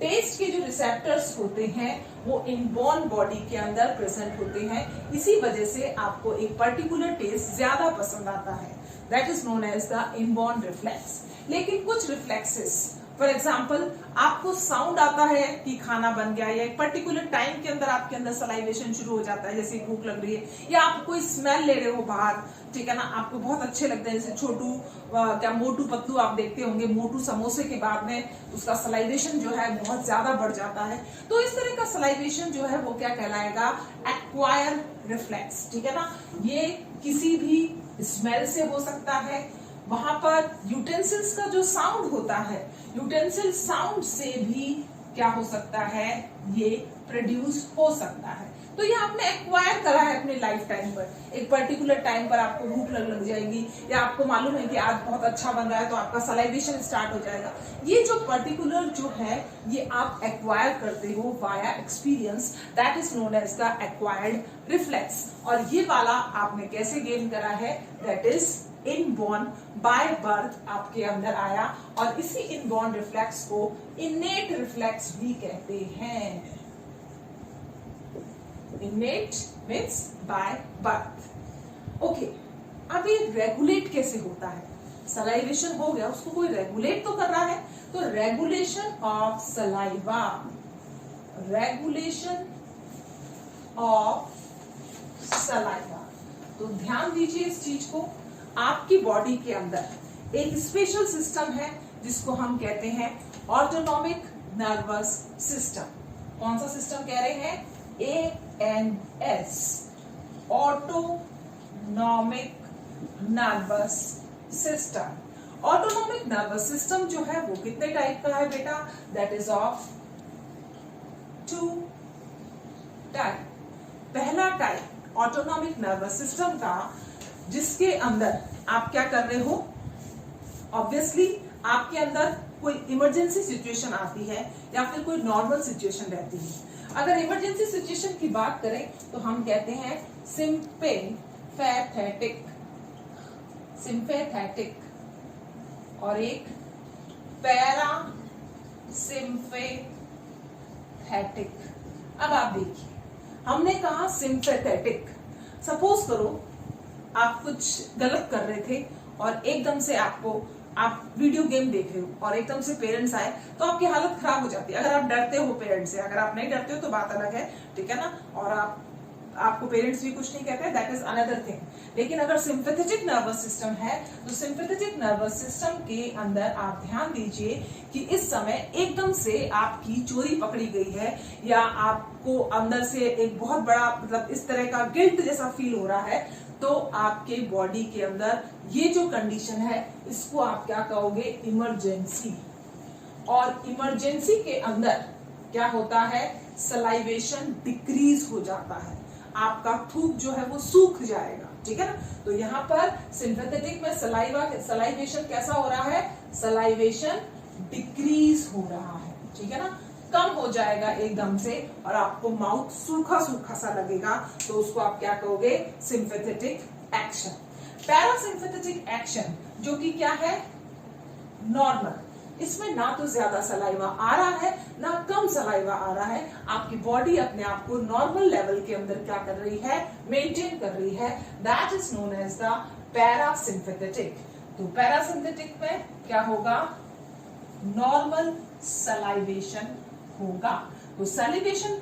Taste के जो रिसेप्टर्स होते हैं वो इनबॉर्न बॉडी के अंदर प्रेजेंट होते हैं, इसी वजह से आपको एक पर्टिकुलर टेस्ट ज्यादा पसंद आता है, that is known as the inborn reflex. लेकिन कुछ रिफ्लेक्सेस, फॉर एग्जाम्पल आपको साउंड आता है कि खाना बन गया, या एक पर्टिकुलर टाइम के अंदर आपके अंदर सलाइवेशन शुरू हो जाता है, जैसे भूख लग रही है, या आप कोई स्मेल ले रहे हो बाहर, ठीक है ना, आपको बहुत अच्छे लगते हैं, जैसे छोटू क्या मोटू पतलू आप देखते होंगे, मोटू समोसे के बाद में उसका सलाइवेशन जो है बहुत ज्यादा बढ़ जाता है। तो इस तरह का सलाइवेशन जो है वो क्या कहलाएगा, एक्वायर रिफ्लेक्स। ठीक है ना, ये किसी भी स्मेल से हो सकता है, वहां पर यूटेंसिल्स का जो साउंड होता है, यूटेंसिल साउंड से भी क्या हो सकता है, ये प्रोड्यूस हो सकता है। तो ये आपने एक्वायर करा है अपने लाइफ टाइम पर। एक पर्टिकुलर टाइम पर आपको भूख लग जाएगी, या आपको मालूम है कि आज बहुत अच्छा बन रहा है तो आपका सलाइवेशन स्टार्ट हो जाएगा। ये जो पर्टिकुलर जो है ये आप एक्वायर करते हो via experience, that is known as the acquired reflex. और ये वाला आपने कैसे गेन करा है, that is inborn, by birth आपके अंदर आया। और इसी इनबॉर्न रिफ्लेक्स को इनेट रिफ्लेक्स भी कहते हैं। इनेट मीन्स बाय बर्थ। ओके, अब ये रेगुलेट कैसे होता है? सलाइवेशन हो गया, उसको कोई रेगुलेट तो कर रहा है, तो regulation of saliva, regulation of saliva. तो ध्यान दीजिए इस चीज को। आपकी बॉडी के अंदर एक स्पेशल सिस्टम है जिसको हम कहते हैं ऑटोनॉमिक नर्वस सिस्टम। कौन सा सिस्टम कह रहे हैं? ANS, autonomic nervous system. Autonomic nervous system जो है वो कितने टाइप का है बेटा? That is of 2 type. पहला टाइप ऑटोनॉमिक नर्वस सिस्टम का, जिसके अंदर आप क्या कर रहे हो, ऑब्वियसली आपके अंदर कोई इमरजेंसी सिचुएशन आती है या फिर कोई नॉर्मल सिचुएशन रहती है। अगर इमरजेंसी सिचुएशन की बात करें तो हम कहते हैं सिंपैथेटिक, सिंपैथेटिक, और एक पैरासिम्पैथेटिक। अब आप देखिए, हमने कहा सिंपैथेटिक। सपोज करो आप कुछ गलत कर रहे थे और एकदम से आप वीडियो गेम देख रहे हो और एकदम से पेरेंट्स आए तो आपकी हालत खराब हो जाती है। अगर आप डरते हो पेरेंट्स से, अगर आप नहीं डरते हो तो बात अलग है, ठीक है ना, और आपको पेरेंट्स भी कुछ नहीं कहते, दैट इज अनदर थिंग। लेकिन अगर सिंपैथेटिक नर्वस सिस्टम है तो सिंपैथेटिक नर्वस सिस्टम के अंदर आप ध्यान दीजिए कि इस समय एकदम से आपकी चोरी पकड़ी गई है, या आपको अंदर से एक बहुत बड़ा मतलब इस तरह का गिल्ट जैसा फील हो रहा है, तो आपके बॉडी के अंदर ये जो कंडीशन है इसको आप क्या कहोगे? इमरजेंसी। और इमरजेंसी के अंदर क्या होता है? सलाइवेशन डिक्रीज हो जाता है, आपका थूक जो है वो सूख जाएगा, ठीक है ना। तो यहाँ पर सिंपैथेटिक में सलाइवेशन कैसा हो रहा है? सलाइवेशन डिक्रीज हो रहा है, ठीक है ना, कम हो जाएगा एकदम से, और आपको माउथ सूखा सूखा सा लगेगा, तो उसको आप क्या कहोगे? Sympathetic action. पैरासिम्पैथेटिक एक्शन जो कि क्या है? नॉर्मल। इसमें ना तो ज्यादा सलाइवा आ रहा है ना कम सलाइवा आ रहा है, आपकी बॉडी अपने आप को नॉर्मल लेवल के अंदर क्या कर रही है? मेंटेन कर रही है। That is known as the parasympathetic. तो पैरासिम्पैथेटिक में क्या होगा? नॉर्मल सलाइवेशन होगा। तो सलाइवेशन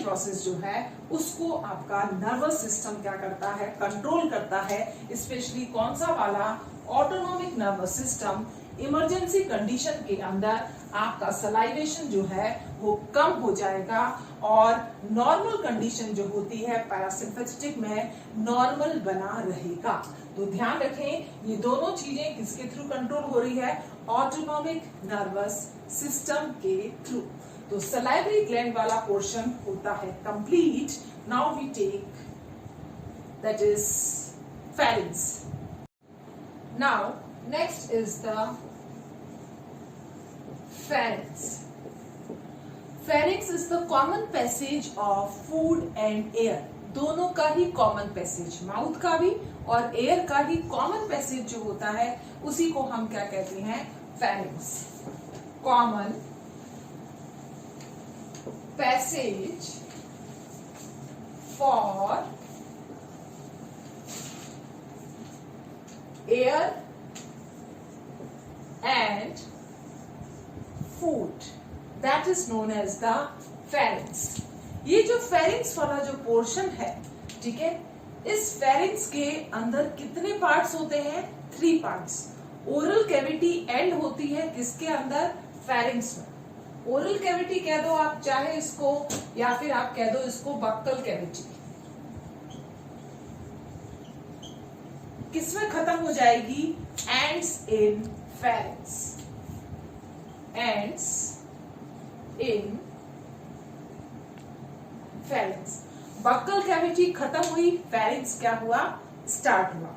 प्रोसेस जो है उसको आपका नर्वस सिस्टम क्या करता है? कंट्रोल करता है। स्पेशली कौन सा वाला? Autonomic nervous system. Emergency condition के अंदर आपका सलाइवेशन जो है वो कम हो जाएगा, और नॉर्मल कंडीशन जो होती है पैरासिम्पैथेटिक में नॉर्मल बना रहेगा। तो ध्यान रखें, ये दोनों चीजें किसके थ्रू कंट्रोल हो रही है? ऑटोनॉमिक नर्वस सिस्टम के थ्रू। तो सलाइवरी ग्लैंड वाला पोर्शन होता है complete. Now we take that is pharynx. Now next is the pharynx. Pharynx is the common passage of food and air. दोनों का ही कॉमन पैसेज, माउथ का भी और एयर का ही कॉमन पैसेज जो होता है उसी को हम क्या कहते हैं? pharynx. Common passage for air and food, that is known as the pharynx. ये जो pharynx वाला जो पोर्शन है, ठीक है, इस pharynx के अंदर कितने पार्ट्स होते हैं? 3 पार्ट्स। ओरल कैविटी एंड होती है किसके अंदर? pharynx में। ओरल कैविटी कह दो आप चाहे इसको, या फिर आप कह दो इसको बक्कल कैविटी। किसमें खत्म हो जाएगी? Ends in pharynx, ends in pharynx. Buccal cavity खत्म हुई, फेरिंग्स क्या हुआ, स्टार्ट हुआ।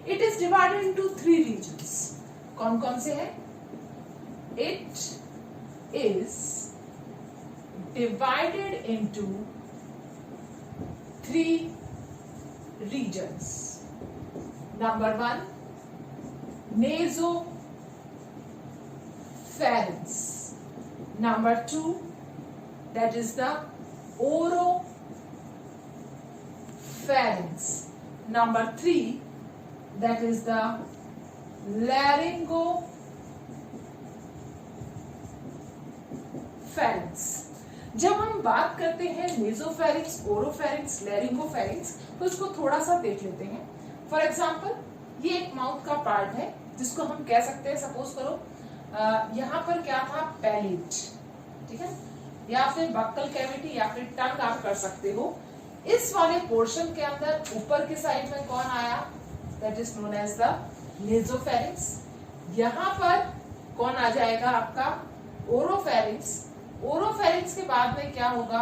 It is divided into 3 regions. कौन कौन से हैं? It is divided into 3 regions. Number 1, nasopharynx. Number 2, that is the oropharynx. Number 3, that is the laryngopharynx. जब हम बात करते हैं नेजोफेरिंक्स, ओरोफेरिंक्स, लैरिंगोफेरिंक्स, तो इसको थोड़ा सा देख लेते हैं। फॉर एग्जाम्पल, ये एक माउथ का पार्ट है जिसको हम कह सकते हैं, सपोज करो यहाँ पर क्या था, पैलेट, ठीक है, या फिर बक्कल कैविटी या फिर टंग आप कर सकते हो। इस वाले पोर्शन के अंदर ऊपर की साइड में कौन आया, that is known as the nasopharynx. यहाँ पर कौन आ जाएगा आपका, ओरोफेरिंक्स। ओरोफेरिंक्स के बाद में क्या होगा,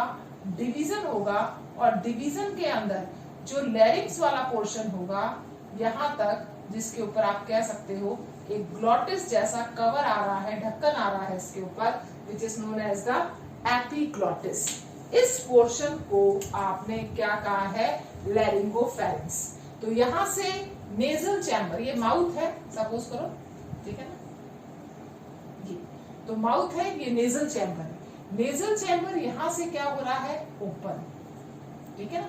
डिवीजन होगा, और डिवीजन के अंदर जो लैरिंग्स वाला पोर्शन होगा यहाँ तक, जिसके ऊपर आप कह सकते हो एक ग्लॉटिस जैसा कवर आ रहा है, ढक्कन आ रहा है इसके ऊपर, which is known as the epiglottis. इस पोर्शन को आपने क्या कहा है, लैरिंगोफेरिंक्स। तो यहाँ से नेजल चैम्बर, ये माउथ है सपोज करो, ठीक है ना, ये तो माउथ है, ये नेजल चैम्बर है। नेजल चैम्बर यहां से क्या हो रहा है, ओपन, ठीक है ना,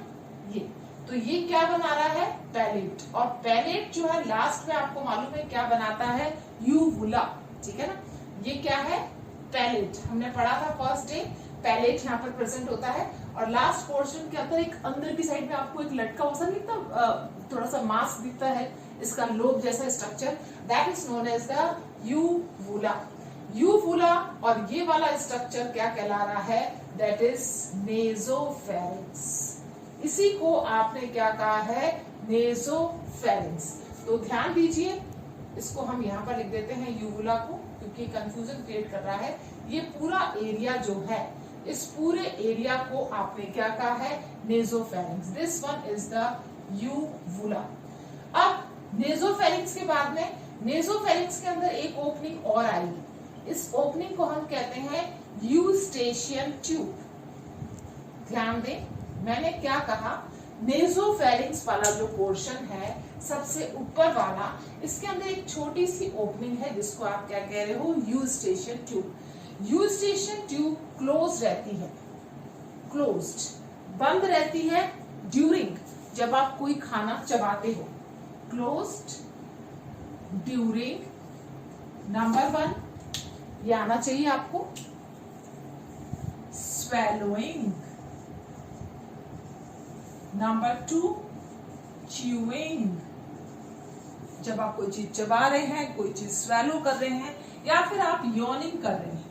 ये तो ये क्या बना रहा है, पैलेट। और पैलेट जो है लास्ट में आपको मालूम है क्या बनाता है, यूवुला, ठीक है ना, ये क्या है, पैलेट। हमने पढ़ा था फर्स्ट डे, पैलेट यहाँ पर प्रेजेंट होता है। और लास्ट पोर्शन के अंदर एक अंदर की साइड में आपको एक लटका हुआ दिखता, थोड़ा सा मास्क दिखता है, इसका लोब जैसा structure, that is known as the uvula. Uvula और ये वाला स्ट्रक्चर क्या कहला रहा है, दैट इज नेजोफेरिंक्स। इसी को आपने क्या कहा है, नेजोफेरिंक्स। तो ध्यान दीजिए, इसको हम यहाँ पर लिख देते हैं यूवुला को, क्योंकि कंफ्यूजन क्रिएट कर रहा है। ये पूरा एरिया जो है, इस पूरे एरिया को आपने क्या कहा है, nasopharynx. This one is the uvula. अब नेजोफेरिंक्स के बाद में, नेजोफेरिंक्स के अंदर एक ओपनिंग और आएगी, इस ओपनिंग को हम कहते हैं यूस्टेशियन ट्यूब। ध्यान दें, मैंने क्या कहा, नेजोफेरिंक्स वाला जो पोर्शन है सबसे ऊपर वाला, इसके अंदर एक छोटी सी ओपनिंग है जिसको आप क्या कह रहे हो, Eustachian tube. Eustachian tube close रहती है, क्लोज्ड, बंद रहती है ड्यूरिंग, जब आप कोई खाना चबाते हो, क्लोज्ड ड्यूरिंग। नंबर 1 ये आना चाहिए आपको, swallowing। नंबर 2 chewing, जब आप कोई चीज चबा रहे हैं, कोई चीज swallow कर रहे हैं, या फिर आप yawning कर रहे हैं,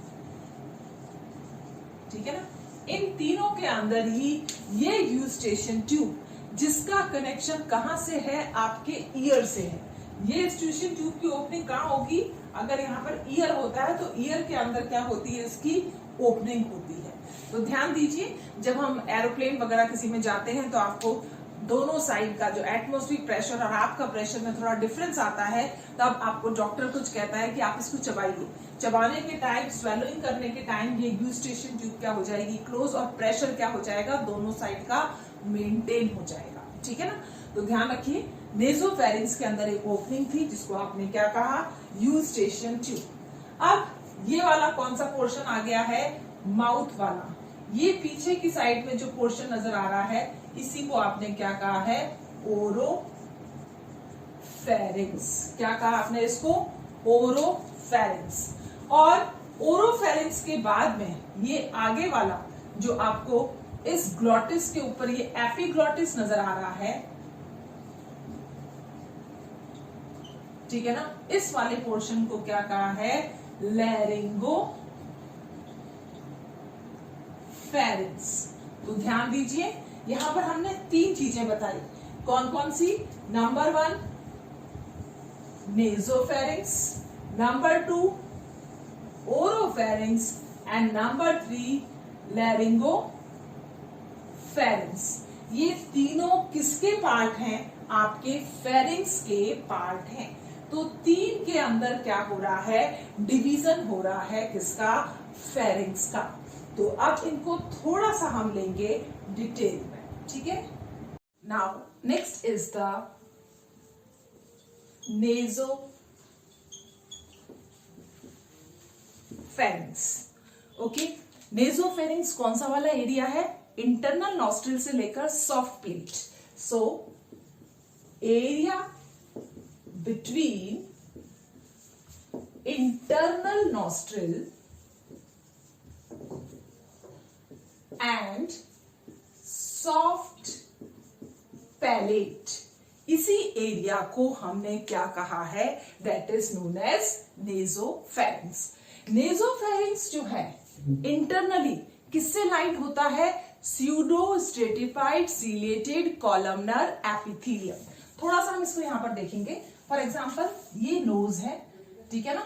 ठीक है ना। इन तीनों के अंदर ही ये यूस्टेशियन ट्यूब, जिसका कनेक्शन कहां से है, आपके ईयर से है। ये यूस्टेशियन ट्यूब की ओपनिंग कहां होगी, अगर यहाँ पर ईयर होता है तो ईयर के अंदर क्या होती है, इसकी ओपनिंग होती है। तो ध्यान दीजिए, जब हम एरोप्लेन वगैरह किसी में जाते हैं तो आपको दोनों साइड का जो एटमॉस्फेरिक प्रेशर और आपका प्रेशर में थोड़ा डिफरेंस आता है, तब आपको डॉक्टर कुछ कहता है कि आप इसको चबाइए। चबाने के टाइम, स्वेलोइंग करने के टाइम ये यूस्टेशियन ट्यूब क्या हो जाएगी, क्लोज, और प्रेशर क्या हो जाएगा, दोनों साइड का मेंटेन हो जाएगा, ठीक है ना। तो ध्यान रखिए, नेजोफेरिंक्स के अंदर एक ओपनिंग थी जिसको आपने क्या कहा, यूस्टेशियन ट्यूब। अब ये वाला कौन सा पोर्शन आ गया है, माउथ वाला। ये पीछे की साइड में जो पोर्शन नजर आ रहा है, इसी को आपने क्या कहा है, ओरोफेरिंक्स। क्या कहा आपने इसको, ओरोफेरिंक्स। और ओरोफेरिंक्स के बाद में ये आगे वाला जो आपको इस ग्लॉटिस के ऊपर ये एपिग्लॉटिस नजर आ रहा है, ठीक है ना, इस वाले पोर्शन को क्या कहा है, लैरिंगोफेरिंक्स। तो ध्यान दीजिए, यहां पर हमने 3 चीजें बताई, कौन कौन सी, नंबर 1 नेजोफेरिंक्स, नंबर 2 ओरोफेरिंक्स, एंड नंबर 3 लैरिंगोफेरिंक्स। फेरेंस। ये तीनों किसके पार्ट हैं? आपके फेरिंग्स के पार्ट हैं। तो तीन के अंदर क्या हो रहा है? डिवीजन हो रहा है किसका? फेरिंग्स का। तो अब इनको थोड़ा सा हम लेंगे डिटेल में, ठीक है। Now next is the nasopharynx. Okay, nasopharynx कौन सा वाला एरिया है? इंटरनल नॉस्ट्रिल से लेकर soft palate. So area between internal nostril and soft palate, इसी एरिया को हमने क्या कहा है? That is known as nasopharynx. Nasopharynx जो है इंटरनली किससे लाइन होता है? Pseudo stratified ciliated columnar epithelium. थोड़ा सा हम इसको यहां पर देखेंगे। फॉर एग्जांपल ये नोज है, ठीक है ना,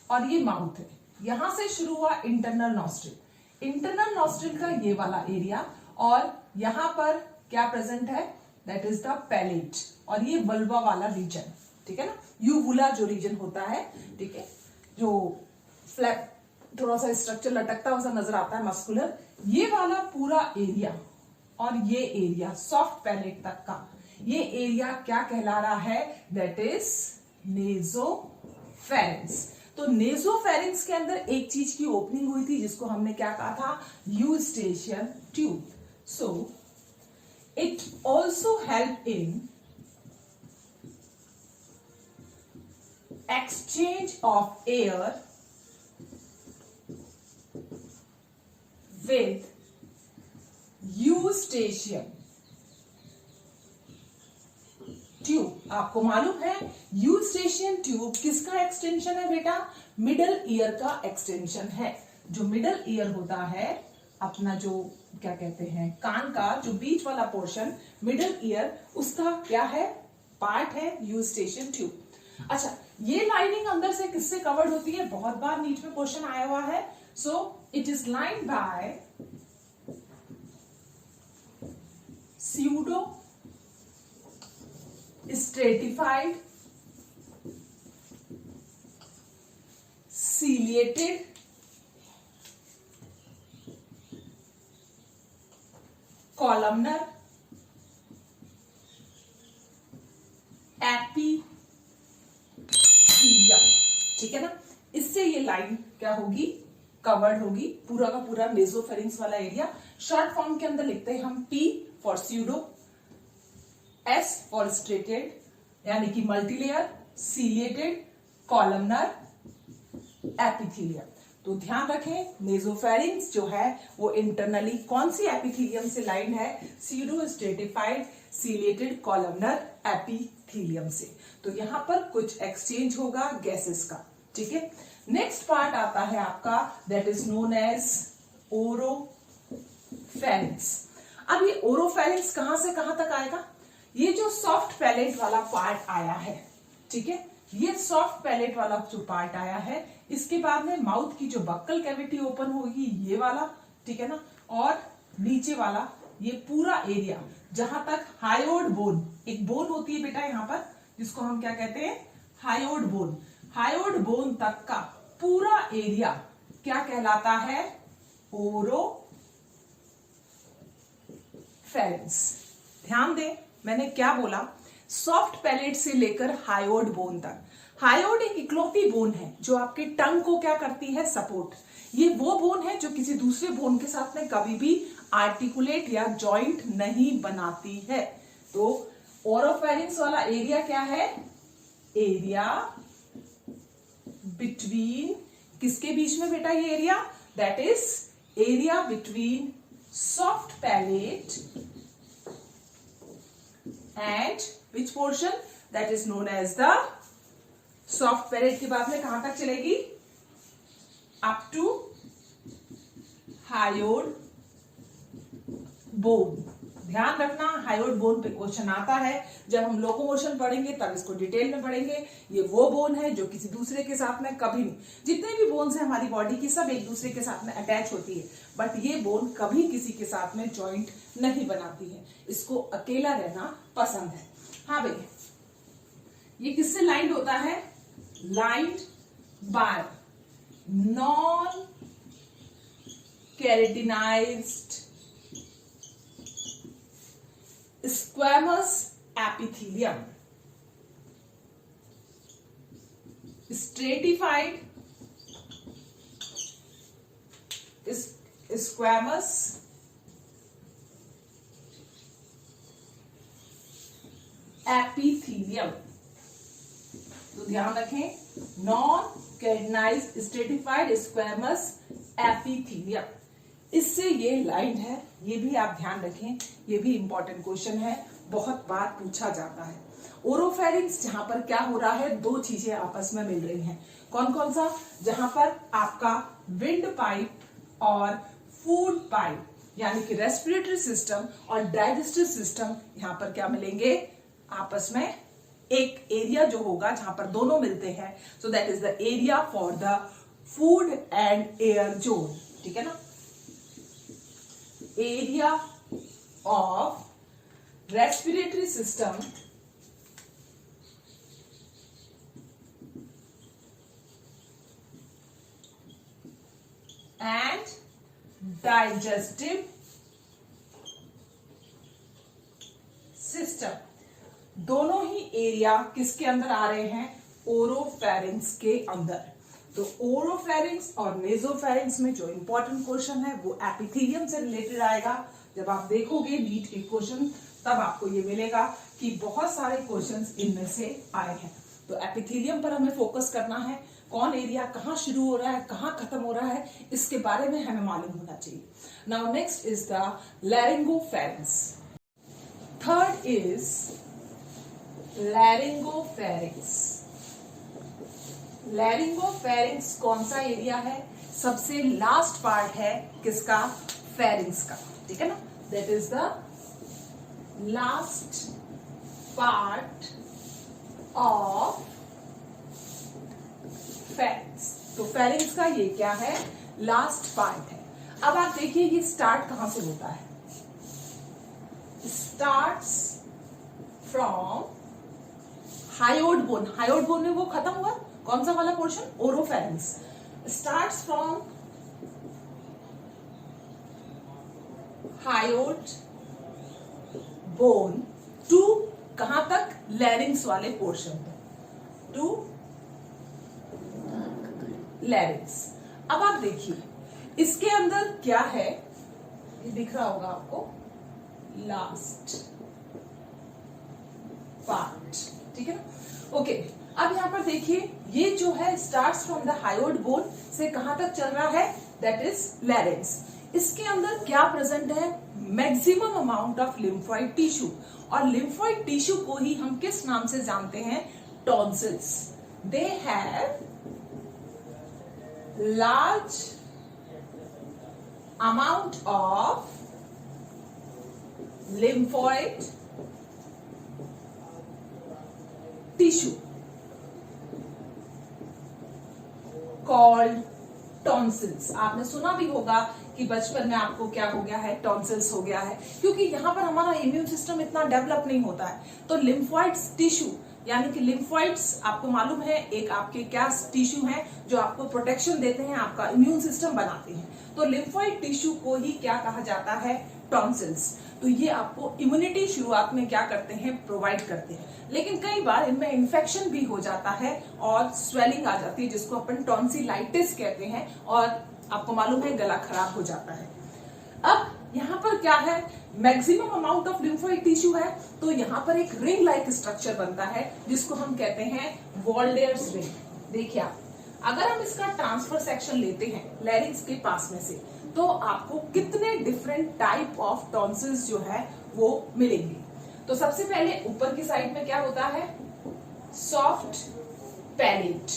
और ये माउथ है। यहां से शुरू हुआ इंटरनल नॉस्ट्रिल, इंटरनल नॉस्ट्रिल का ये वाला एरिया, और यहां पर क्या प्रेजेंट है? दैट इज द पैलेट, और ये वल्वा वाला रीजन, ठीक है ना, यूवुला जो रीजन होता है, ठीक है, जो फ्लैप थोड़ा सा स्ट्रक्चर लटकता हुआ नजर आता है मस्कुलर, ये वाला पूरा एरिया और ये एरिया सॉफ्ट पैलेट तक का ये एरिया क्या कहला रहा है? That is nasopharynx. तो नेजोफेरिंग्स के अंदर एक चीज की ओपनिंग हुई थी जिसको हमने क्या कहा था? Eustachian tube. So it also help in exchange of air with eustachian tube. आपको मालूम है यूस्टेशियन ट्यूब किसका एक्सटेंशन है बेटा? मिडल ईयर का एक्सटेंशन है। जो मिडल ईयर होता है अपना, जो क्या कहते हैं, कान का जो बीच वाला पोर्शन, मिडल ईयर, उसका क्या है? पार्ट है यूस्टेशियन ट्यूब। अच्छा, ये लाइनिंग अंदर से किससे कवर्ड होती है? बहुत बार नीट में क्वेश्चन आया हुआ है। So it is lined by pseudo stratified ciliated columnar epithelium, ठीक है ना। इससे ये लाइन क्या होगी? कवर्ड होगी, पूरा का पूरा नेजोफेरिंग्स वाला एरिया। शॉर्ट फॉर्म के अंदर लिखते हैं हम P for pseudo, S for striated यानी कि मल्टीलेयर, सीलिएटेड, कॉलमनर, एपिथेलियम। तो ध्यान रखें, नेजोफेरिंग्स जो है वो इंटरनली कौन सी एपिथेलियम से लाइन है? Pseudo stratified ciliated columnar epithelium से। तो यहां पर कुछ एक्सचेंज होगा गैसेस का, ठीक है। नेक्स्ट पार्ट आता है आपका, that is known as oropharynx. अब ये ओरोफेरिंग्स कहां से कहां तक आएगा? ये जो सॉफ्ट पैलेट वाला पार्ट आया है, ठीक है, ये सॉफ्ट पैलेट वाला जो पार्ट आया है, इसके बाद में माउथ की जो बक्कल कैविटी ओपन होगी, ये वाला, ठीक है ना, और नीचे वाला ये पूरा एरिया जहां तक हायोड बोन, एक बोन होती है बेटा यहां पर जिसको हम क्या कहते हैं? Hyoid bone. हायोड बोन तक का पूरा एरिया क्या कहलाता है? ओरोफेरिंग्स। ध्यान दें, मैंने क्या बोला? सॉफ्ट पैलेट से लेकर हायोड बोन तक। हायोड एक इकलौती बोन है जो आपके टंग को क्या करती है? सपोर्ट। ये वो बोन है जो किसी दूसरे बोन के साथ में कभी भी आर्टिकुलेट या जॉइंट नहीं बनाती है। तो ओरोफेरिंग्स वाला एरिया क्या है? एरिया बिटवीन, किसके बीच में बेटा ये area? That is area between soft palate and which portion? That is known as the soft palate. के बाद में कहां तक चलेगी? Up to hyoid bone. ध्यान रखना, हायोइड बोन पे क्वेश्चन आता है। जब हम लोकोमोशन पढ़ेंगे तब इसको डिटेल में पढ़ेंगे। ये वो बोन है जो किसी दूसरे के साथ में कभी नहीं, जितने भी बोन्स हैं हमारी बॉडी की सब एक दूसरे के साथ में अटैच होती है, बट ये बोन कभी किसी के साथ में जॉइंट नहीं बनाती है, इसको अकेला रहना पसंद है। हाँ भैया, ये किससे लाइंड होता है? Lined by non keratinized squamous epithelium, stratified squamous epithelium। तो ध्यान रखें, non keratinized stratified squamous epithelium, इससे ये लाइंड है। ये भी आप ध्यान रखें, ये भी इंपॉर्टेंट क्वेश्चन है, बहुत बार पूछा जाता है। ओरोफेरिंक्स, जहां पर क्या हो रहा है, दो चीजें आपस में मिल रही हैं। कौन कौन सा? जहां पर आपका विंड पाइप और फूड पाइप यानी कि रेस्पिरेटरी सिस्टम और डाइजेस्टिव सिस्टम, यहां पर क्या मिलेंगे? आपस में एक एरिया जो होगा जहां पर दोनों मिलते हैं, so that is the area for the food and air zone. ठीक है ना? Area of respiratory system and digestive system, दोनों ही एरिया किसके अंदर आ रहे हैं? ओरोफेरिंक्स के अंदर। तो ओरोफेरिंक्स और नेजोफेरिंक्स में जो इंपॉर्टेंट क्वेश्चन है वो एपिथेलियम से रिलेटेड आएगा। जब आप देखोगे नीट के क्वेश्चन तब आपको ये मिलेगा कि बहुत सारे क्वेश्चंस इनमें से आए हैं। तो एपिथेलियम पर हमें फोकस करना है, कौन एरिया कहां शुरू हो रहा है, कहां खत्म हो रहा है, इसके बारे में हमें मालूम होना चाहिए। Now next is the laryngopharynx. Third is laryngopharynx. Laryngopharynx कौन सा एरिया है? सबसे लास्ट पार्ट है किसका? फेरिंक्स का। ठीक है ना? That is the last part of pharynx. तो फेरिंक्स का ये क्या है? लास्ट पार्ट है। अब आप देखिए ये स्टार्ट कहां से होता है? Starts from hyoid bone. Hyoid bone में वो खत्म हुआ, कौन सा वाला portion? Oropharynx. Starts from hyoid bone to कहां तक? लैरिंग्स वाले पोर्शन तक, टू लैरिंग्स। अब आप देखिए इसके अंदर क्या है, ये दिख रहा होगा आपको, लास्ट पार्ट। ठीक है ना? ओके, अब यहां पर देखिए ये जो है starts from the hyoid bone से कहां तक चल रहा है? That is लैरिंग्स। इसके अंदर क्या प्रेजेंट है? Maximum amount of lymphoid tissue, और लिम्फोइड टिश्यू को ही हम किस नाम से जानते हैं? Tonsils. They have large amount of lymphoid tissue called tonsils. आपने सुना भी होगा कि बचपन में आपको क्या हो गया है? टॉन्सिल्स हो गया है, क्योंकि यहां पर हमारा इम्यून सिस्टम इतना डेवलप नहीं होता है। तो लिम्फोइड्स टिश्यू यानी कि लिम्फोइड्स, आपको मालूम है एक आपके क्या टिश्यू हैं जो आपको प्रोटेक्शन देते हैं, आपका इम्यून सिस्टम बनाते हैं। तो लिम्फोइड टिश्यू को ही क्या कहा जाता है? टॉन्सिल्स। तो ये आपको इम्यूनिटी शुरुआत में क्या करते हैं? प्रोवाइड करते हैं। लेकिन कई बार इनमें इन्फेक्शन भी हो जाता है और स्वेलिंग आ जाती है, जिसको अपन टॉन्सिलाइटिस कहते हैं, और आपको मालूम है गला खराब हो जाता है। अब यहाँ पर क्या है? Maximum amount of lymphoid tissue है, तो यहाँ पर एक रिंग लाइक स्ट्रक्चर बनता है जिसको हम कहते हैं वॉल्डेयर्स रिंग। देखिए आप, अगर हम इसका ट्रांसफर सेक्शन लेते हैं लैरिंग्स के पास में से, तो आपको कितने डिफरेंट टाइप ऑफ टॉन्सिल्स जो है वो मिलेंगे। तो सबसे पहले ऊपर की साइड में क्या होता है? Soft palate.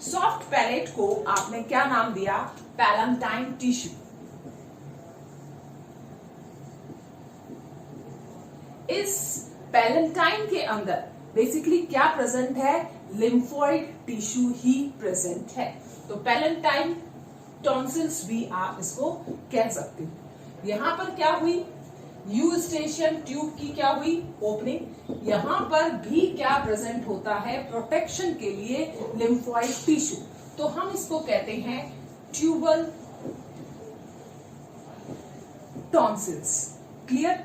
सॉफ्ट पैलेट को आपने क्या नाम दिया? Palatine tissue. इस पैलेंटाइन के अंदर बेसिकली क्या प्रेजेंट है, लिम्फोइड टिश्यू ही प्रेजेंट है। तो पैलेंटाइन टॉन्सिल्स भी आप इसको कह सकते हो। यहां पर क्या हुई, यूस्टेशियन ट्यूब की क्या हुई, ओपनिंग। यहां पर भी क्या प्रेजेंट होता है, प्रोटेक्शन के लिए लिम्फोइड टिश्यू। तो हम इसको कहते हैं ट्यूबल टॉन्सिल्स। क्लियर।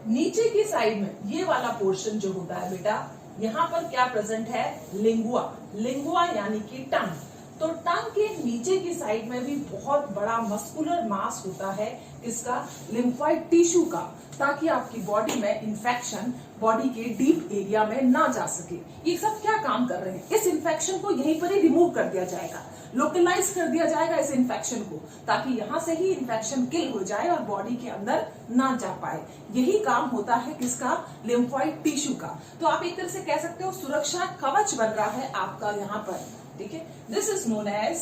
नीचे की साइड में ये वाला पोर्शन जो होता है बेटा, यहां पर क्या प्रेजेंट है, लिंगुआ। लिंगुआ यानी कि टंग। तो टंग के नीचे की साइड में भी बहुत बड़ा मस्कुलर मास होता है, इसका लिम्फोइड टिश्यू का, ताकि आपकी बॉडी में इंफेक्शन बॉडी के डीप एरिया में ना जा सके। ये सब क्या काम कर रहे हैं, इस इंफेक्शन को यहीं पर ही रिमूव कर दिया जाएगा, लोकलाइज कर दिया जाएगा इस इंफेक्शन को, ताकि यहां से ही इंफेक्शन किल हो जाए और बॉडी के अंदर ना जा पाए। यही काम होता है किसका, लिम्फोइड टिश्यू का। तो आप एक तरह से कह सकते हो सुरक्षा कवच बन रहा है आपका यहाँ पर। ठीक है, this is known as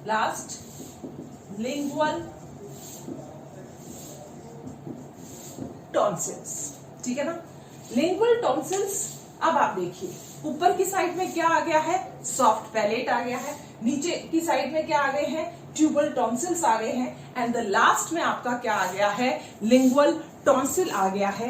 last lingual tonsils. ठीक है ना, लिंगुअल टॉन्सिल्स। अब आप देखिए ऊपर की साइड में क्या आ गया है, सॉफ्ट पैलेट आ गया है, नीचे की साइड में क्या आ गए हैं, ट्यूबल टॉन्सिल्स आ गए हैं, एंड द लास्ट में आपका क्या आ गया है, लिंगुअल टॉन्सिल आ गया है।